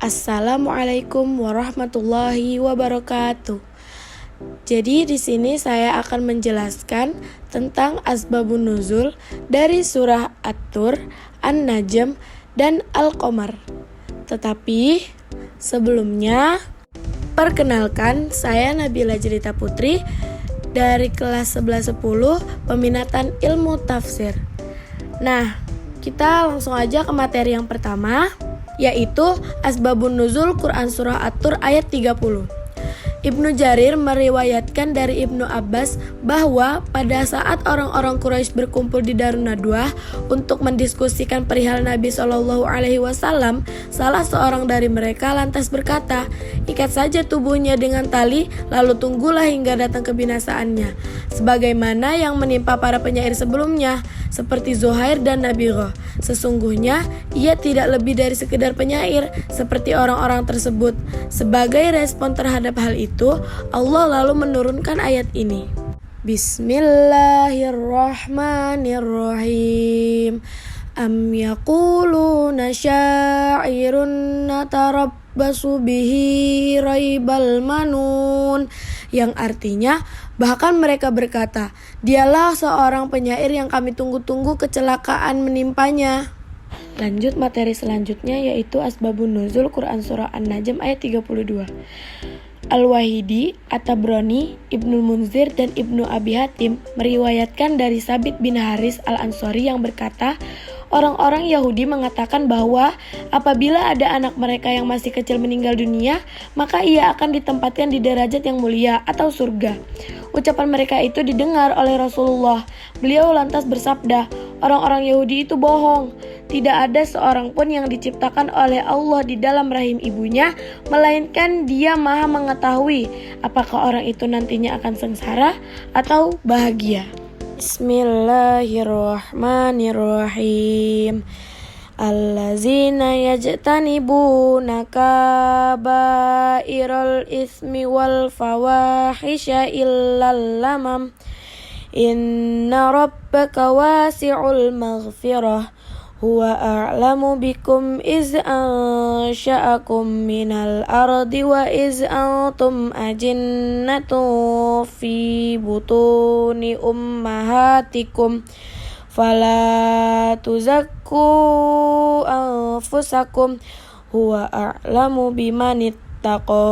Assalamualaikum warahmatullahi wabarakatuh. Jadi di sini saya akan menjelaskan tentang asbabun nuzul dari surah At-Tur, An-Najm, dan Al-Qamar. Tetapi sebelumnya, perkenalkan saya Nabila Jelita Putri dari kelas 1110 Peminatan Ilmu Tafsir. Nah, kita langsung aja ke materi yang pertama, yaitu asbabun nuzul Quran surah At-Tur ayat 30. Ibnu Jarir meriwayatkan dari Ibnu Abbas bahwa pada saat orang-orang Quraisy berkumpul di Darun Nadwah untuk mendiskusikan perihal Nabi SAW, salah seorang dari mereka lantas berkata, "Ikat saja tubuhnya dengan tali, lalu tunggulah hingga datang kebinasaannya, sebagaimana yang menimpa para penyair sebelumnya, seperti Zuhair dan Nabigah. Sesungguhnya ia tidak lebih dari sekedar penyair seperti orang-orang tersebut." Sebagai respon terhadap hal itu, Allah lalu menurunkan ayat ini. Bismillahirrahmanirrahim. Am yaquluna syairun natarabbasu bihi raibal manun. Yang artinya, bahkan mereka berkata, dialah seorang penyair yang kami tunggu-tunggu kecelakaan menimpanya. Lanjut materi selanjutnya, yaitu asbabun nuzul Quran surah An-Najm ayat 32. Al-Wahidi, At-Tabrani, Ibnu Munzir, dan Ibnu Abi Hatim meriwayatkan dari Sabit bin Haris Al-Ansori yang berkata, orang-orang Yahudi mengatakan bahwa apabila ada anak mereka yang masih kecil meninggal dunia, maka ia akan ditempatkan di derajat yang mulia atau surga. Ucapan mereka itu didengar oleh Rasulullah. Beliau lantas bersabda, orang-orang Yahudi itu bohong. Tidak ada seorang pun yang diciptakan oleh Allah di dalam rahim ibunya, melainkan Dia Maha mengetahui apakah orang itu nantinya akan sengsara atau bahagia. Bismillahirrahmanirrahim. Allazina yajtanibuna kabairal ismi wal fawahisha illal lamam. Inna rabbaka wasi'ul maghfirah. Huwa a'lamu bikum iz ansha'akum minal ardi wa iz antum ajinnatu fi butuni ummahatikum. Fala tuzakku anfusakum huwa a'lamu bimanittaqo.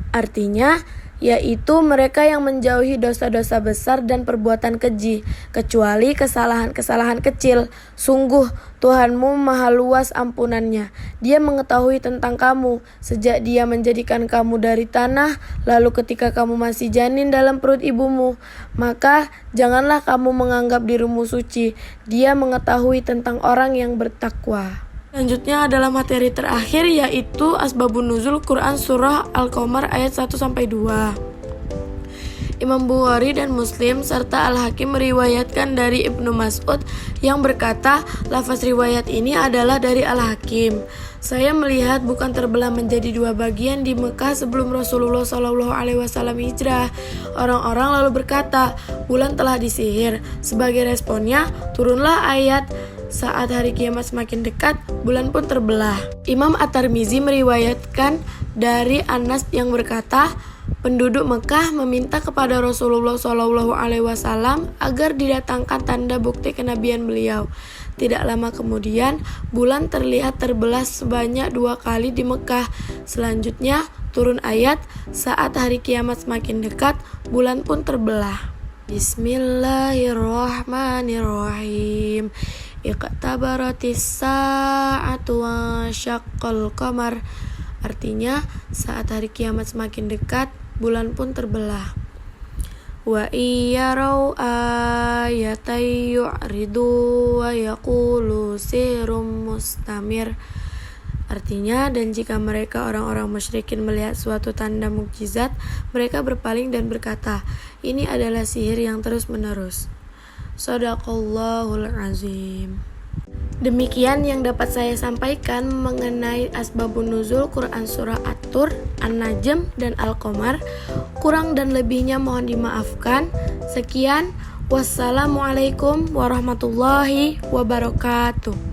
Artinya, yaitu mereka yang menjauhi dosa-dosa besar dan perbuatan keji, kecuali kesalahan-kesalahan kecil. Sungguh, Tuhanmu maha luas ampunannya. Dia mengetahui tentang kamu, sejak Dia menjadikan kamu dari tanah, lalu ketika kamu masih janin dalam perut ibumu. Maka, janganlah kamu menganggap dirimu suci. Dia mengetahui tentang orang yang bertakwa. Selanjutnya adalah materi terakhir, yaitu asbabun nuzul Quran surah Al-Qamar ayat 1-2. Imam Bukhari dan Muslim serta Al-Hakim meriwayatkan dari Ibnu Mas'ud yang berkata, lafaz riwayat ini adalah dari Al-Hakim. Saya melihat bukan terbelah menjadi dua bagian di Mekah sebelum Rasulullah SAW hijrah. Orang-orang lalu berkata, bulan telah disihir. Sebagai responnya, turunlah ayat, saat hari kiamat semakin dekat, bulan pun terbelah. Imam At-Tirmizi meriwayatkan dari Anas yang berkata, penduduk Mekah meminta kepada Rasulullah SAW agar didatangkan tanda bukti kenabian beliau. Tidak lama kemudian, bulan terlihat terbelah sebanyak 2 kali di Mekah. Selanjutnya, turun ayat, saat hari kiamat semakin dekat, bulan pun terbelah. Bismillahirrahmanirrahim. Iqtabaratis sa'atu wa syaqqal qamar. Artinya, saat hari kiamat semakin dekat, bulan pun terbelah. Wa iyarau ayatay yu'ridu wa yaqulu sirum mustamir. Artinya, dan jika mereka orang-orang musyrikin melihat suatu tanda mukjizat, mereka berpaling dan berkata, ini adalah sihir yang terus-menerus. Shadaqallahul azim. Demikian yang dapat saya sampaikan mengenai asbabun nuzul Quran surah At-Tur, An-Najm, dan Al-Qamar. Kurang dan lebihnya mohon dimaafkan. Sekian, wassalamualaikum warahmatullahi wabarakatuh.